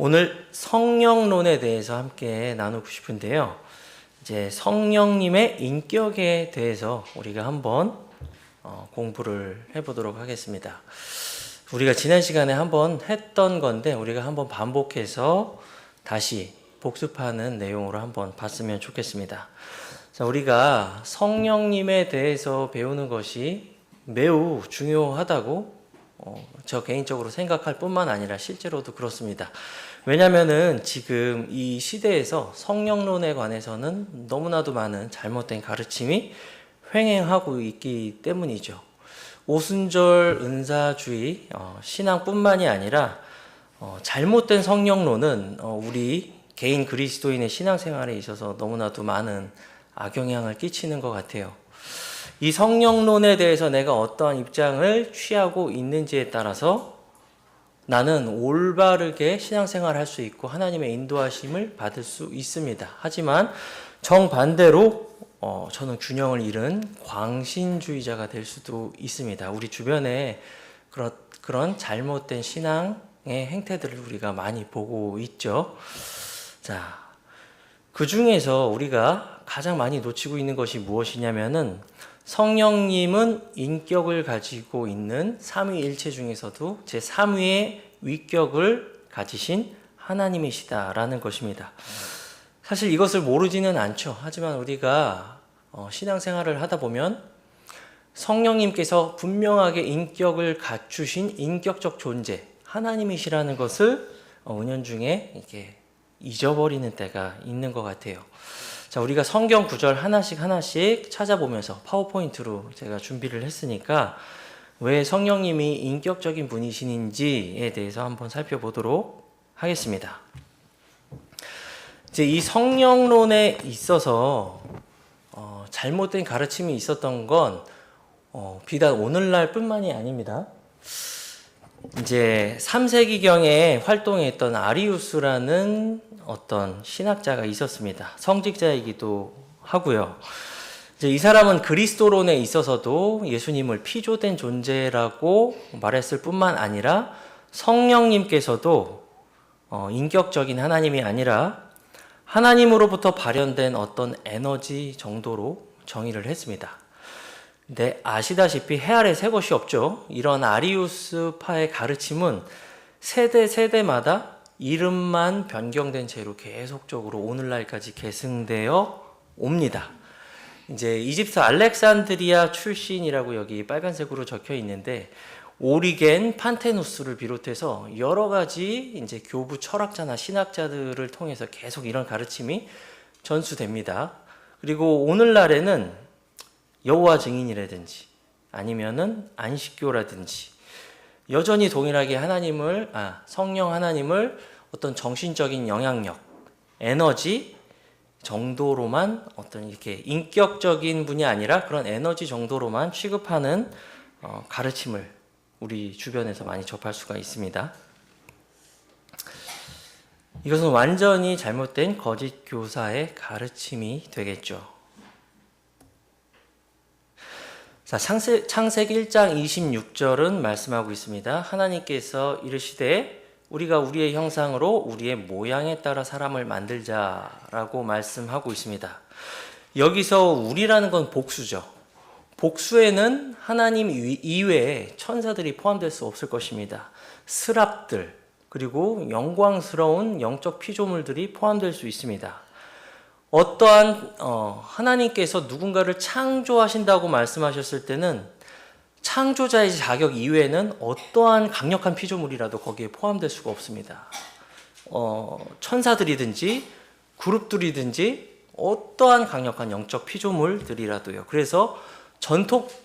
오늘 성령론에 대해서 함께 나누고 싶은데요. 이제 성령님의 인격에 대해서 우리가 한번 공부를 해보도록 하겠습니다. 우리가 지난 시간에 한번 했던 건데 우리가 한번 반복해서 다시 복습하는 내용으로 한번 봤으면 좋겠습니다. 자, 우리가 성령님에 대해서 배우는 것이 매우 중요하다고 저 개인적으로 생각할 뿐만 아니라 실제로도 그렇습니다. 왜냐하면은 지금 이 시대에서 성령론에 관해서는 너무나도 많은 잘못된 가르침이 횡행하고 있기 때문이죠. 오순절 은사주의 신앙뿐만이 아니라 잘못된 성령론은 우리 개인 그리스도인의 신앙생활에 있어서 너무나도 많은 악영향을 끼치는 것 같아요. 이 성령론에 대해서 내가 어떠한 입장을 취하고 있는지에 따라서 나는 올바르게 신앙생활을 할 수 있고 하나님의 인도하심을 받을 수 있습니다. 하지만 정반대로 저는 균형을 잃은 광신주의자가 될 수도 있습니다. 우리 주변에 그런 잘못된 신앙의 행태들을 우리가 많이 보고 있죠. 자, 그 중에서 우리가 가장 많이 놓치고 있는 것이 무엇이냐면은 성령님은 인격을 가지고 있는 삼위일체 중에서도 제3위의 위격을 가지신 하나님이시다라는 것입니다. 사실 이것을 모르지는 않죠. 하지만 우리가 신앙생활을 하다 보면 성령님께서 분명하게 인격을 갖추신 인격적 존재 하나님이시라는 것을 은연중에 이렇게 잊어버리는 때가 있는 것 같아요. 자, 우리가 성경 구절 하나씩 찾아보면서 파워포인트로 제가 준비를 했으니까 왜 성령님이 인격적인 분이신지에 대해서 한번 살펴보도록 하겠습니다. 이제 이 성령론에 있어서 잘못된 가르침이 있었던 건 비단 오늘날 뿐만이 아닙니다. 이제 3세기경에 활동했던 아리우스라는 어떤 신학자가 있었습니다. 성직자이기도 하고요. 이제 이 사람은 그리스도론에 있어서도 예수님을 피조된 존재라고 말했을 뿐만 아니라 성령님께서도 인격적인 하나님이 아니라 하나님으로부터 발현된 어떤 에너지 정도로 정의를 했습니다. 근데 아시다시피 해 아래 새 것이 없죠. 이런 아리우스파의 가르침은 세대마다 이름만 변경된 채로 계속적으로 오늘날까지 계승되어 옵니다. 이제 이집트 알렉산드리아 출신이라고 여기 빨간색으로 적혀 있는데 오리겐, 판테누스를 비롯해서 여러 가지 이제 교부 철학자나 신학자들을 통해서 계속 이런 가르침이 전수됩니다. 그리고 오늘날에는 여호와 증인이라든지 아니면은 안식교라든지 여전히 동일하게 성령 하나님을 어떤 정신적인 영향력, 에너지 정도로만 어떤 이렇게 인격적인 분이 아니라 그런 에너지 정도로만 취급하는 가르침을 우리 주변에서 많이 접할 수가 있습니다. 이것은 완전히 잘못된 거짓 교사의 가르침이 되겠죠. 자, 창세기 1장 26절은 말씀하고 있습니다. 하나님께서 이르시되 우리가 우리의 형상으로 우리의 모양에 따라 사람을 만들자라고 말씀하고 있습니다. 여기서 우리라는 건 복수죠. 복수에는 하나님 이외에 천사들이 포함될 수 없을 것입니다. 스랍들 그리고 영광스러운 영적 피조물들이 포함될 수 있습니다. 어떠한 하나님께서 누군가를 창조하신다고 말씀하셨을 때는 창조자의 자격 이외에는 어떠한 강력한 피조물이라도 거기에 포함될 수가 없습니다. 천사들이든지 그룹들이든지 어떠한 강력한 영적 피조물들이라도요. 그래서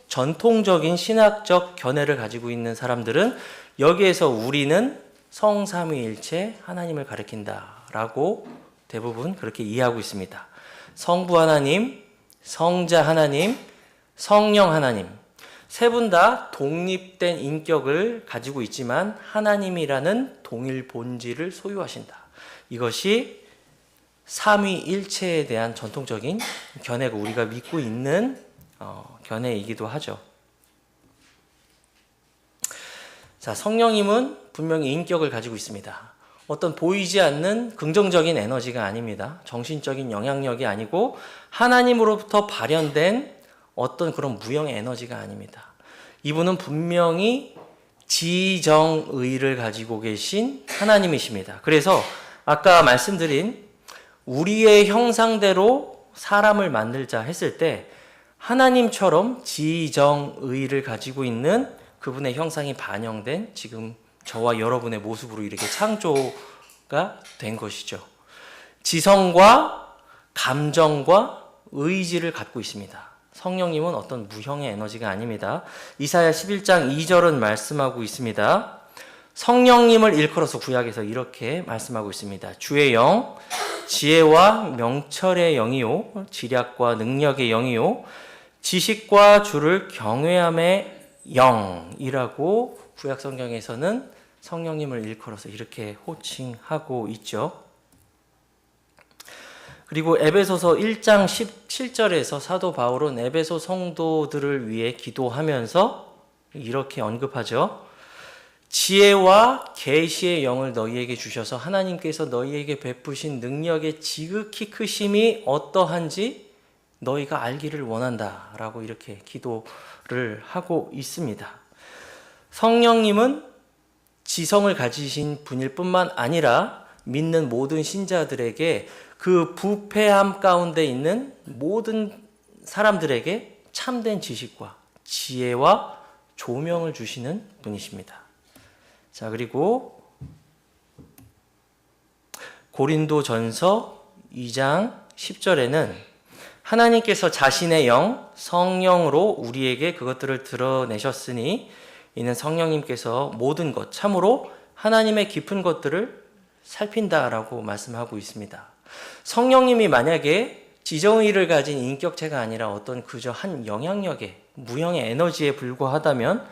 전통적인 신학적 견해를 가지고 있는 사람들은 여기에서 우리는 성삼위일체 하나님을 가리킨다라고 대부분 그렇게 이해하고 있습니다. 성부 하나님, 성자 하나님, 성령 하나님 세 분 다 독립된 인격을 가지고 있지만 하나님이라는 동일 본질을 소유하신다. 이것이 삼위일체에 대한 전통적인 견해고 우리가 믿고 있는 견해이기도 하죠. 자, 성령님은 분명히 인격을 가지고 있습니다. 어떤 보이지 않는 긍정적인 에너지가 아닙니다. 정신적인 영향력이 아니고 하나님으로부터 발현된 어떤 그런 무형의 에너지가 아닙니다. 이분은 분명히 지정의를 가지고 계신 하나님이십니다. 그래서 아까 말씀드린 우리의 형상대로 사람을 만들자 했을 때 하나님처럼 지정의를 가지고 있는 그분의 형상이 반영된 지금 저와 여러분의 모습으로 이렇게 창조가 된 것이죠. 지성과 감정과 의지를 갖고 있습니다. 성령님은 어떤 무형의 에너지가 아닙니다. 이사야 11장 2절은 말씀하고 있습니다. 성령님을 일컬어서 구약에서 이렇게 말씀하고 있습니다. 주의 영, 지혜와 명철의 영이요, 지략과 능력의 영이요, 지식과 주를 경외함의 영이라고 구약 성경에서는 성령님을 일컬어서 이렇게 호칭하고 있죠. 그리고 에베소서 1장 17절에서 사도 바울은 에베소 성도들을 위해 기도하면서 이렇게 언급하죠. 지혜와 계시의 영을 너희에게 주셔서 하나님께서 너희에게 베푸신 능력의 지극히 크심이 어떠한지 너희가 알기를 원한다 라고 이렇게 기도를 하고 있습니다. 성령님은 지성을 가지신 분일 뿐만 아니라 믿는 모든 신자들에게 그 부패함 가운데 있는 모든 사람들에게 참된 지식과 지혜와 조명을 주시는 분이십니다. 자, 그리고 고린도전서 2장 10절에는 하나님께서 자신의 영, 성령으로 우리에게 그것들을 드러내셨으니 이는 성령님께서 모든 것, 참으로 하나님의 깊은 것들을 살핀다라고 말씀하고 있습니다. 성령님이 만약에 지정의를 가진 인격체가 아니라 어떤 그저 한 영향력의 무형의 에너지에 불과하다면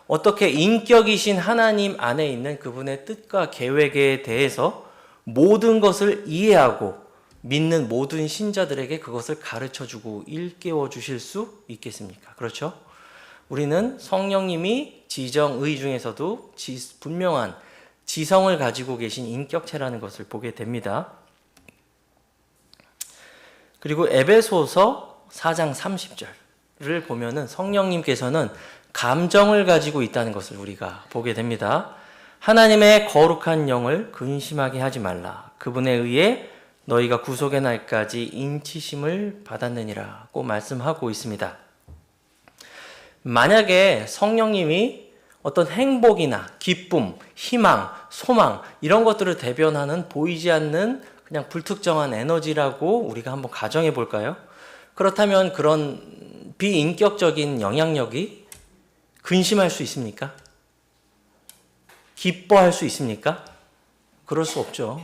어떻게 인격이신 하나님 안에 있는 그분의 뜻과 계획에 대해서 모든 것을 이해하고 믿는 모든 신자들에게 그것을 가르쳐주고 일깨워 주실 수 있겠습니까? 그렇죠? 우리는 성령님이 지정의 중에서도 분명한 지성을 가지고 계신 인격체라는 것을 보게 됩니다. 그리고 에베소서 4장 30절을 보면은 성령님께서는 감정을 가지고 있다는 것을 우리가 보게 됩니다. 하나님의 거룩한 영을 근심하게 하지 말라. 그분에 의해 너희가 구속의 날까지 인치심을 받았느니라고 말씀하고 있습니다. 만약에 성령님이 어떤 행복이나 기쁨, 희망, 소망 이런 것들을 대변하는 보이지 않는 그냥 불특정한 에너지라고 우리가 한번 가정해 볼까요? 그렇다면 그런 비인격적인 영향력이 근심할 수 있습니까? 기뻐할 수 있습니까? 그럴 수 없죠.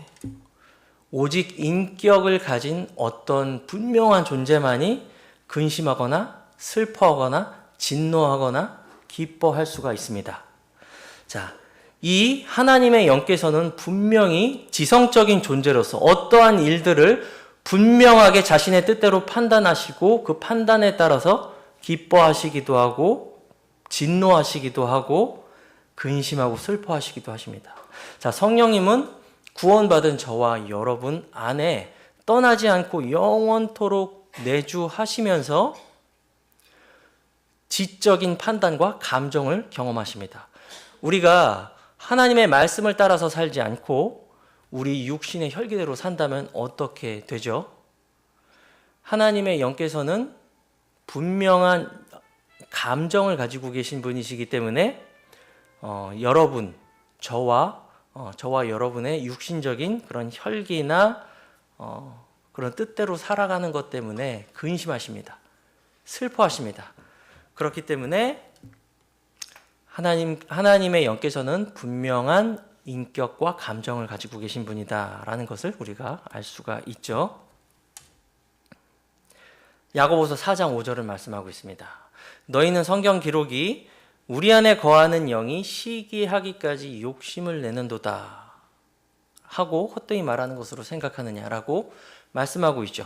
오직 인격을 가진 어떤 분명한 존재만이 근심하거나 슬퍼하거나 진노하거나 기뻐할 수가 있습니다. 자, 이 하나님의 영께서는 분명히 지성적인 존재로서 어떠한 일들을 분명하게 자신의 뜻대로 판단하시고 그 판단에 따라서 기뻐하시기도 하고 진노하시기도 하고 근심하고 슬퍼하시기도 하십니다. 자, 성령님은 구원받은 저와 여러분 안에 떠나지 않고 영원토록 내주하시면서 지적인 판단과 감정을 경험하십니다. 우리가 하나님의 말씀을 따라서 살지 않고 우리 육신의 혈기대로 산다면 어떻게 되죠? 하나님의 영께서는 분명한 감정을 가지고 계신 분이시기 때문에 여러분, 저와 여러분의 육신적인 그런 혈기나 그런 뜻대로 살아가는 것 때문에 근심하십니다. 슬퍼하십니다. 그렇기 때문에 하나님의 영께서는 분명한 인격과 감정을 가지고 계신 분이다라는 것을 우리가 알 수가 있죠. 야고보서 4장 5절을 말씀하고 있습니다. 너희는 성경 기록이 우리 안에 거하는 영이 시기하기까지 욕심을 내는도다 하고 헛되이 말하는 것으로 생각하느냐라고 말씀하고 있죠.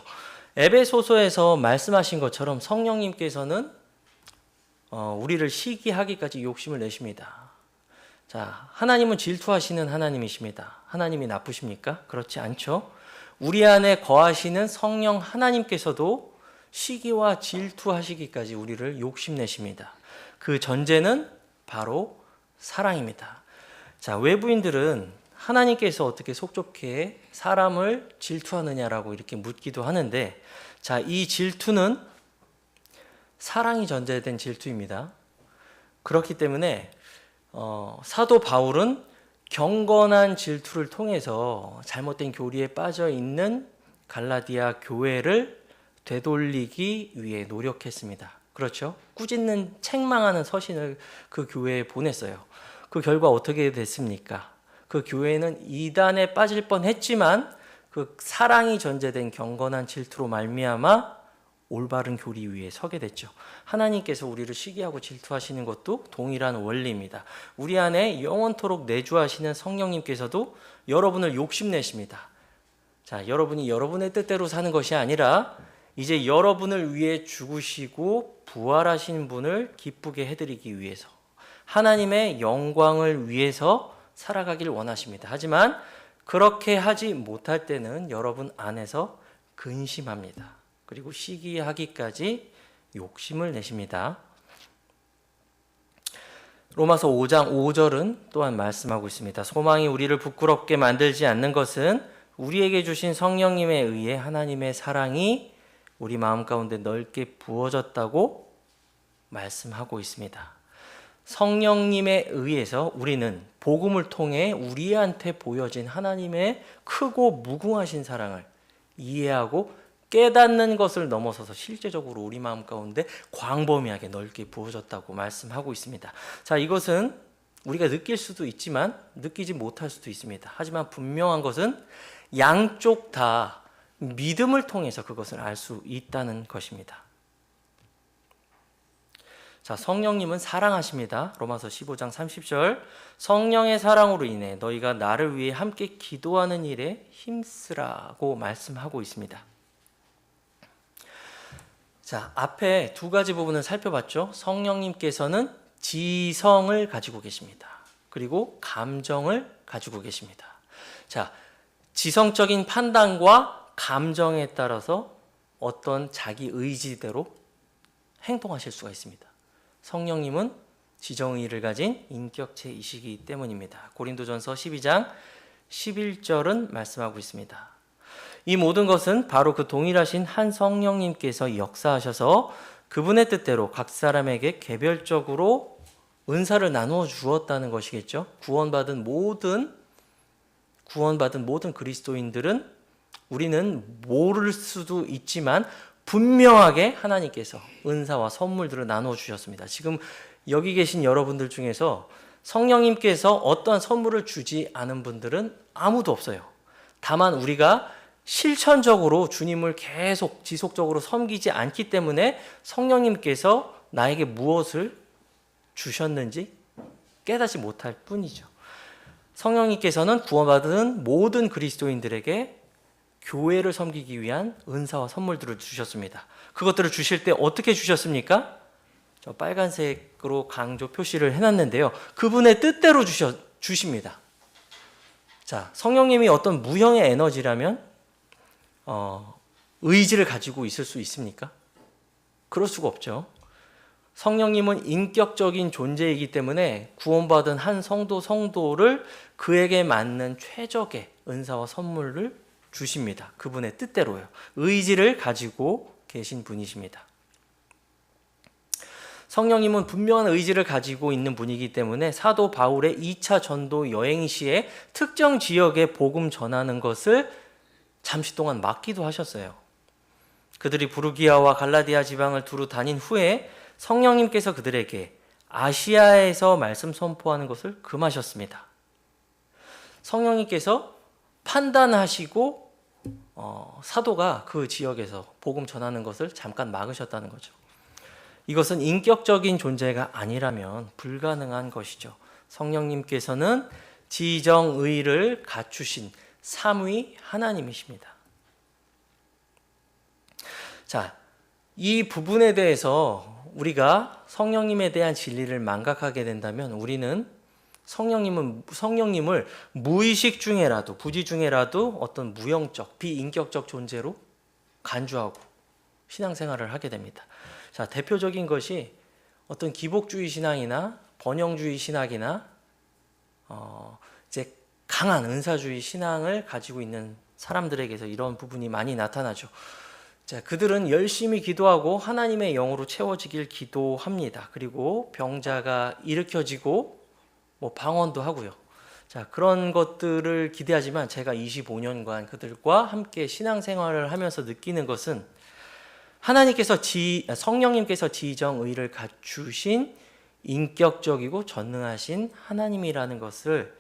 에베소서에서 말씀하신 것처럼 성령님께서는 우리를 시기하기까지 욕심을 내십니다. 자, 하나님은 질투하시는 하나님이십니다. 하나님이 나쁘십니까? 그렇지 않죠. 우리 안에 거하시는 성령 하나님께서도 시기와 질투하시기까지 우리를 욕심내십니다. 그 전제는 바로 사랑입니다. 자, 외부인들은 하나님께서 어떻게 속좁게 사람을 질투하느냐라고 이렇게 묻기도 하는데, 자, 이 질투는 사랑이 전제된 질투입니다. 그렇기 때문에 사도 바울은 경건한 질투를 통해서 잘못된 교리에 빠져 있는 갈라디아 교회를 되돌리기 위해 노력했습니다. 그렇죠? 꾸짖는 책망하는 서신을 그 교회에 보냈어요. 그 결과 어떻게 됐습니까? 그 교회는 이단에 빠질 뻔했지만 그 사랑이 전제된 경건한 질투로 말미암아 올바른 교리 위에 서게 됐죠. 하나님께서 우리를 시기하고 질투하시는 것도 동일한 원리입니다. 우리 안에 영원토록 내주하시는 성령님께서도 여러분을 욕심내십니다. 자, 여러분이 여러분의 뜻대로 사는 것이 아니라 이제 여러분을 위해 죽으시고 부활하신 분을 기쁘게 해드리기 위해서 하나님의 영광을 위해서 살아가길 원하십니다. 하지만 그렇게 하지 못할 때는 여러분 안에서 근심합니다. 그리고 시기하기까지 욕심을 내십니다. 로마서 5장 5절은 또한 말씀하고 있습니다. 소망이 우리를 부끄럽게 만들지 않는 것은 우리에게 주신 성령님에 의해 하나님의 사랑이 우리 마음 가운데 넓게 부어졌다고 말씀하고 있습니다. 성령님에 의해서 우리는 복음을 통해 우리한테 보여진 하나님의 크고 무궁하신 사랑을 이해하고 깨닫는 것을 넘어서서 실제적으로 우리 마음 가운데 광범위하게 넓게 부어졌다고 말씀하고 있습니다. 자, 이것은 우리가 느낄 수도 있지만 느끼지 못할 수도 있습니다. 하지만 분명한 것은 양쪽 다 믿음을 통해서 그것을 알 수 있다는 것입니다. 자, 성령님은 사랑하십니다. 로마서 15장 30절 성령의 사랑으로 인해 너희가 나를 위해 함께 기도하는 일에 힘쓰라고 말씀하고 있습니다. 자, 앞에 두 가지 부분을 살펴봤죠. 성령님께서는 지성을 가지고 계십니다. 그리고 감정을 가지고 계십니다. 자, 지성적인 판단과 감정에 따라서 어떤 자기 의지대로 행동하실 수가 있습니다. 성령님은 지정의를 가진 인격체이시기 때문입니다. 고린도전서 12장 11절은 말씀하고 있습니다. 이 모든 것은 바로 그 동일하신 한 성령님께서 역사하셔서 그분의 뜻대로 각 사람에게 개별적으로 은사를 나누어 주었다는 것이겠죠. 구원받은 모든 그리스도인들은 우리는 모를 수도 있지만 분명하게 하나님께서 은사와 선물들을 나누어 주셨습니다. 지금 여기 계신 여러분들 중에서 성령님께서 어떠한 선물을 주지 않은 분들은 아무도 없어요. 다만 우리가 실천적으로 주님을 계속 지속적으로 섬기지 않기 때문에 성령님께서 나에게 무엇을 주셨는지 깨닫지 못할 뿐이죠. 성령님께서는 구원받은 모든 그리스도인들에게 교회를 섬기기 위한 은사와 선물들을 주셨습니다. 그것들을 주실 때 어떻게 주셨습니까? 저 빨간색으로 강조 표시를 해놨는데요. 그분의 뜻대로 주십니다. 자, 성령님이 어떤 무형의 에너지라면 의지를 가지고 있을 수 있습니까? 그럴 수가 없죠. 성령님은 인격적인 존재이기 때문에 구원받은 한 성도를 그에게 맞는 최적의 은사와 선물을 주십니다. 그분의 뜻대로요. 의지를 가지고 계신 분이십니다. 성령님은 분명한 의지를 가지고 있는 분이기 때문에 사도 바울의 2차 전도 여행 시에 특정 지역에 복음 전하는 것을 잠시 동안 막기도 하셨어요. 그들이 부르기아와 갈라디아 지방을 두루 다닌 후에 성령님께서 그들에게 아시아에서 말씀 선포하는 것을 금하셨습니다. 성령님께서 판단하시고 사도가 그 지역에서 복음 전하는 것을 잠깐 막으셨다는 거죠. 이것은 인격적인 존재가 아니라면 불가능한 것이죠. 성령님께서는 지정의를 갖추신 삼위 하나님이십니다. 자, 이 부분에 대해서 우리가 성령님에 대한 진리를 망각하게 된다면 우리는 성령님을 무의식 중에라도, 부지 중에라도 어떤 무형적, 비인격적 존재로 간주하고 신앙생활을 하게 됩니다. 자, 대표적인 것이 어떤 기복주의 신앙이나 번영주의 신학이나 이제 강한 은사주의 신앙을 가지고 있는 사람들에게서 이런 부분이 많이 나타나죠. 자, 그들은 열심히 기도하고 하나님의 영으로 채워지길 기도합니다. 그리고 병자가 일으켜지고 방언도 하고요. 자, 그런 것들을 기대하지만 제가 25년간 그들과 함께 신앙생활을 하면서 느끼는 것은 성령님께서 지정의를 갖추신 인격적이고 전능하신 하나님이라는 것을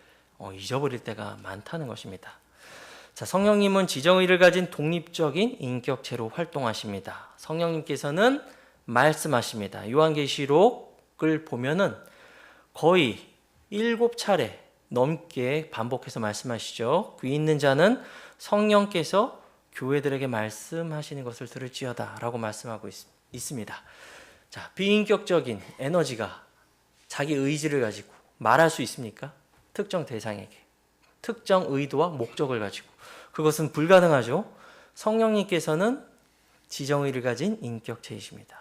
잊어버릴 때가 많다는 것입니다. 자, 성령님은 지정의를 가진 독립적인 인격체로 활동하십니다. 성령님께서는 말씀하십니다. 요한계시록을 보면은 거의 7차례 넘게 반복해서 말씀하시죠. 귀 있는 자는 성령께서 교회들에게 말씀하시는 것을 들을지어다 라고 말씀하고 있습니다. 자, 비인격적인 에너지가 자기 의지를 가지고 말할 수 있습니까? 특정 대상에게 특정 의도와 목적을 가지고 그것은 불가능하죠. 성령님께서는 지정의를 가진 인격체이십니다.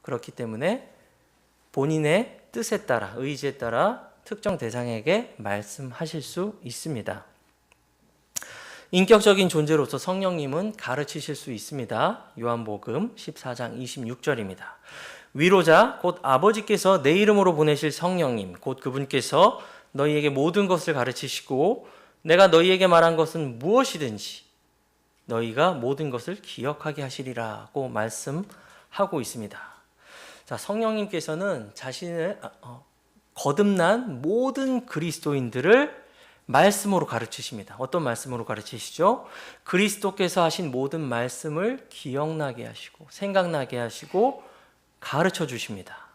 그렇기 때문에 본인의 뜻에 따라, 의지에 따라 특정 대상에게 말씀하실 수 있습니다. 인격적인 존재로서 성령님은 가르치실 수 있습니다. 요한복음 14장 26절입니다. 위로자 곧 아버지께서 내 이름으로 보내실 성령님 곧 그분께서 너희에게 모든 것을 가르치시고 내가 너희에게 말한 것은 무엇이든지 너희가 모든 것을 기억하게 하시리라고 말씀하고 있습니다. 자, 성령님께서는 자신을 거듭난 모든 그리스도인들을 말씀으로 가르치십니다. 어떤 말씀으로 가르치시죠? 그리스도께서 하신 모든 말씀을 기억나게 하시고 생각나게 하시고 가르쳐 주십니다.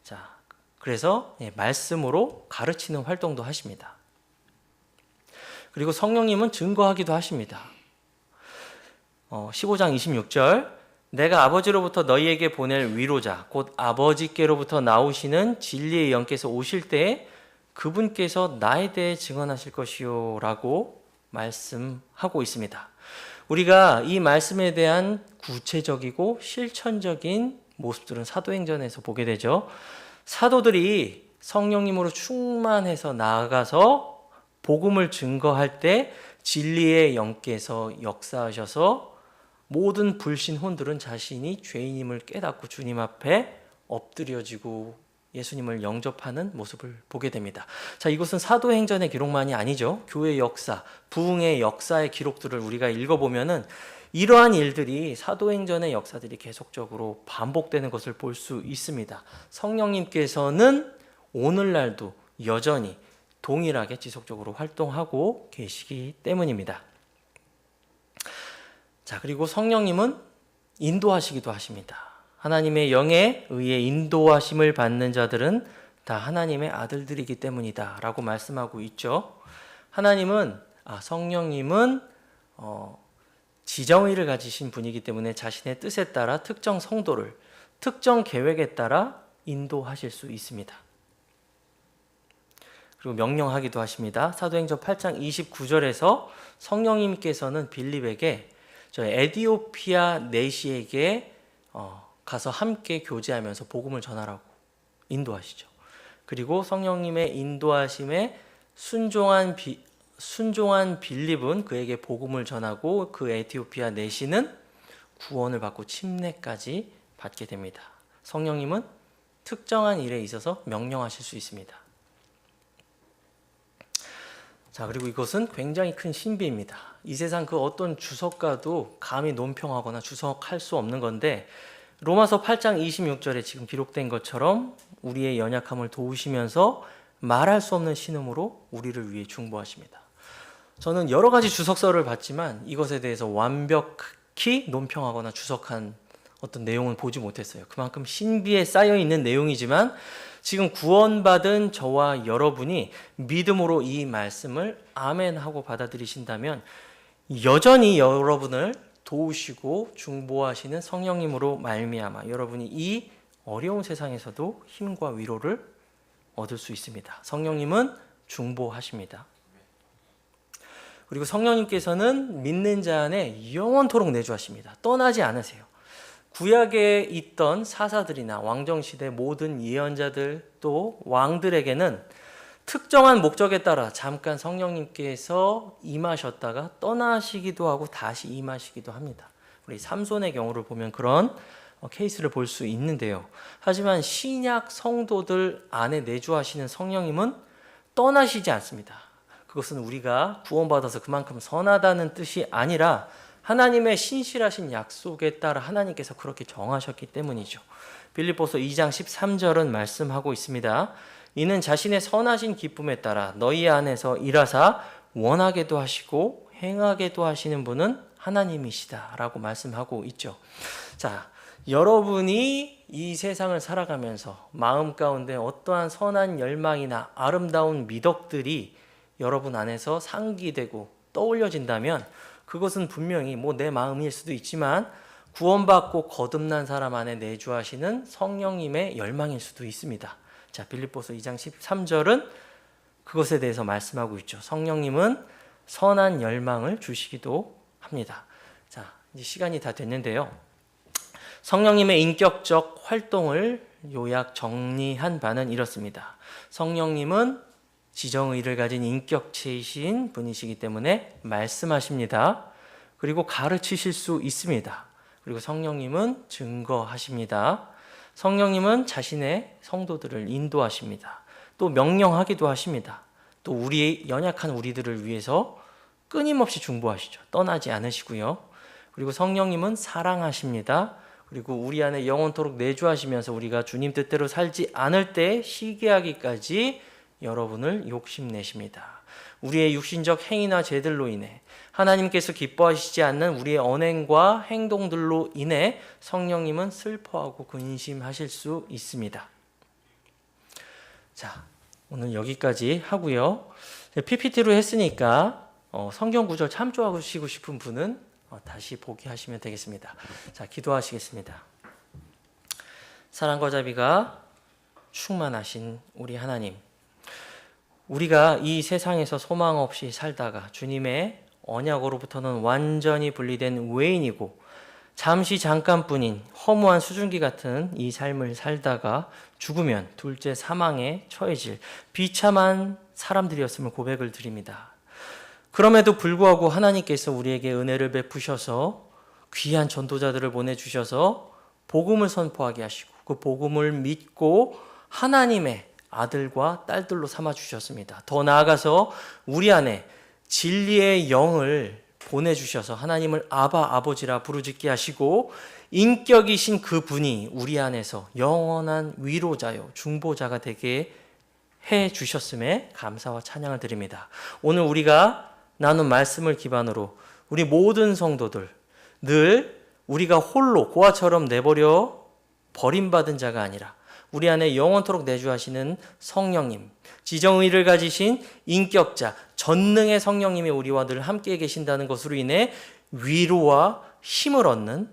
자, 그래서 말씀으로 가르치는 활동도 하십니다. 그리고 성령님은 증거하기도 하십니다. 15장 26절 내가 아버지로부터 너희에게 보낼 위로자 곧 아버지께로부터 나오시는 진리의 영께서 오실 때에 그분께서 나에 대해 증언하실 것이요 라고 말씀하고 있습니다. 우리가 이 말씀에 대한 구체적이고 실천적인 모습들은 사도행전에서 보게 되죠. 사도들이 성령님으로 충만해서 나아가서 복음을 증거할 때 진리의 영께서 역사하셔서 모든 불신혼들은 자신이 죄인임을 깨닫고 주님 앞에 엎드려지고 예수님을 영접하는 모습을 보게 됩니다. 자, 이것은 사도행전의 기록만이 아니죠. 교회 역사, 부흥의 역사의 기록들을 우리가 읽어보면은 이러한 일들이 사도행전의 역사들이 계속적으로 반복되는 것을 볼 수 있습니다. 성령님께서는 오늘날도 여전히 동일하게 지속적으로 활동하고 계시기 때문입니다. 자, 그리고 성령님은 인도하시기도 하십니다. 하나님의 영에 의해 인도하심을 받는 자들은 다 하나님의 아들들이기 때문이다 라고 말씀하고 있죠. 성령님은 지정의를 가지신 분이기 때문에 자신의 뜻에 따라 특정 성도를 특정 계획에 따라 인도하실 수 있습니다. 그리고 명령하기도 하십니다. 사도행전 8장 29절에서 성령님께서는 빌립에게 저 에디오피아 내시에게 가서 함께 교제하면서 복음을 전하라고 인도하시죠. 그리고 성령님의 인도하심에 순종한 빌립은 그에게 복음을 전하고 그 에티오피아 내시는 구원을 받고 침례까지 받게 됩니다. 성령님은 특정한 일에 있어서 명령하실 수 있습니다. 자, 그리고 이것은 굉장히 큰 신비입니다. 이 세상 그 어떤 주석가도 감히 논평하거나 주석할 수 없는 건데 로마서 8장 26절에 지금 기록된 것처럼 우리의 연약함을 도우시면서 말할 수 없는 신음으로 우리를 위해 중보하십니다. 저는 여러 가지 주석서를 봤지만 이것에 대해서 완벽히 논평하거나 주석한 어떤 내용은 보지 못했어요. 그만큼 신비에 쌓여 있는 내용이지만 지금 구원받은 저와 여러분이 믿음으로 이 말씀을 아멘하고 받아들이신다면 여전히 여러분을 도우시고 중보하시는 성령님으로 말미암아 여러분이 이 어려운 세상에서도 힘과 위로를 얻을 수 있습니다. 성령님은 중보하십니다. 그리고 성령님께서는 믿는 자 안에 영원토록 내주하십니다. 떠나지 않으세요. 구약에 있던 사사들이나 왕정시대 모든 예언자들 또 왕들에게는 특정한 목적에 따라 잠깐 성령님께서 임하셨다가 떠나시기도 하고 다시 임하시기도 합니다. 우리 삼손의 경우를 보면 그런 케이스를 볼 수 있는데요. 하지만 신약 성도들 안에 내주하시는 성령님은 떠나시지 않습니다. 그것은 우리가 구원받아서 그만큼 선하다는 뜻이 아니라 하나님의 신실하신 약속에 따라 하나님께서 그렇게 정하셨기 때문이죠. 빌립보서 2장 13절은 말씀하고 있습니다. 이는 자신의 선하신 기쁨에 따라 너희 안에서 일하사 원하게도 하시고 행하게도 하시는 분은 하나님이시다 라고 말씀하고 있죠. 자, 여러분이 이 세상을 살아가면서 마음 가운데 어떠한 선한 열망이나 아름다운 미덕들이 여러분 안에서 상기되고 떠올려진다면 그것은 분명히 내 마음일 수도 있지만 구원받고 거듭난 사람 안에 내주하시는 성령님의 열망일 수도 있습니다. 자, 빌립보서 2장 13절은 그것에 대해서 말씀하고 있죠. 성령님은 선한 열망을 주시기도 합니다. 자, 이제 시간이 다 됐는데요. 성령님의 인격적 활동을 요약 정리한 바는 이렇습니다. 성령님은 지정의를 가진 인격체이신 분이시기 때문에 말씀하십니다. 그리고 가르치실 수 있습니다. 그리고 성령님은 증거하십니다. 성령님은 자신의 성도들을 인도하십니다. 또 명령하기도 하십니다. 또 우리 연약한 우리들을 위해서 끊임없이 중보하시죠. 떠나지 않으시고요. 그리고 성령님은 사랑하십니다. 그리고 우리 안에 영원토록 내주하시면서 우리가 주님 뜻대로 살지 않을 때 시기하기까지 여러분을 욕심내십니다. 우리의 육신적 행위나 죄들로 인해 하나님께서 기뻐하시지 않는 우리의 언행과 행동들로 인해 성령님은 슬퍼하고 근심하실 수 있습니다. 자, 오늘 여기까지 하고요. PPT로 했으니까 성경 구절 참조하시고 싶은 분은 다시 보기 하시면 되겠습니다. 자, 기도하시겠습니다. 사랑과 자비가 충만하신 우리 하나님, 우리가 이 세상에서 소망 없이 살다가 주님의 언약으로부터는 완전히 분리된 외인이고 잠시 잠깐뿐인 허무한 수증기 같은 이 삶을 살다가 죽으면 둘째 사망에 처해질 비참한 사람들이었음을 고백을 드립니다. 그럼에도 불구하고 하나님께서 우리에게 은혜를 베푸셔서 귀한 전도자들을 보내주셔서 복음을 선포하게 하시고 그 복음을 믿고 하나님의 아들과 딸들로 삼아주셨습니다. 더 나아가서 우리 안에 진리의 영을 보내주셔서 하나님을 아바 아버지라 부르짖게 하시고 인격이신 그 분이 우리 안에서 영원한 위로자요 중보자가 되게 해주셨음에 감사와 찬양을 드립니다. 오늘 우리가 나눈 말씀을 기반으로 우리 모든 성도들 늘 우리가 홀로 고아처럼 내버려 버림받은 자가 아니라 우리 안에 영원토록 내주하시는 성령님, 지정의를 가지신 인격자, 전능의 성령님이 우리와 늘 함께 계신다는 것으로 인해 위로와 힘을 얻는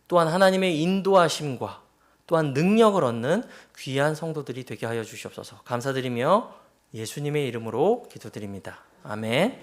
또한 하나님의 인도하심과 또한 능력을 얻는 귀한 성도들이 되게 하여 주시옵소서. 감사드리며 예수님의 이름으로 기도드립니다. 아멘.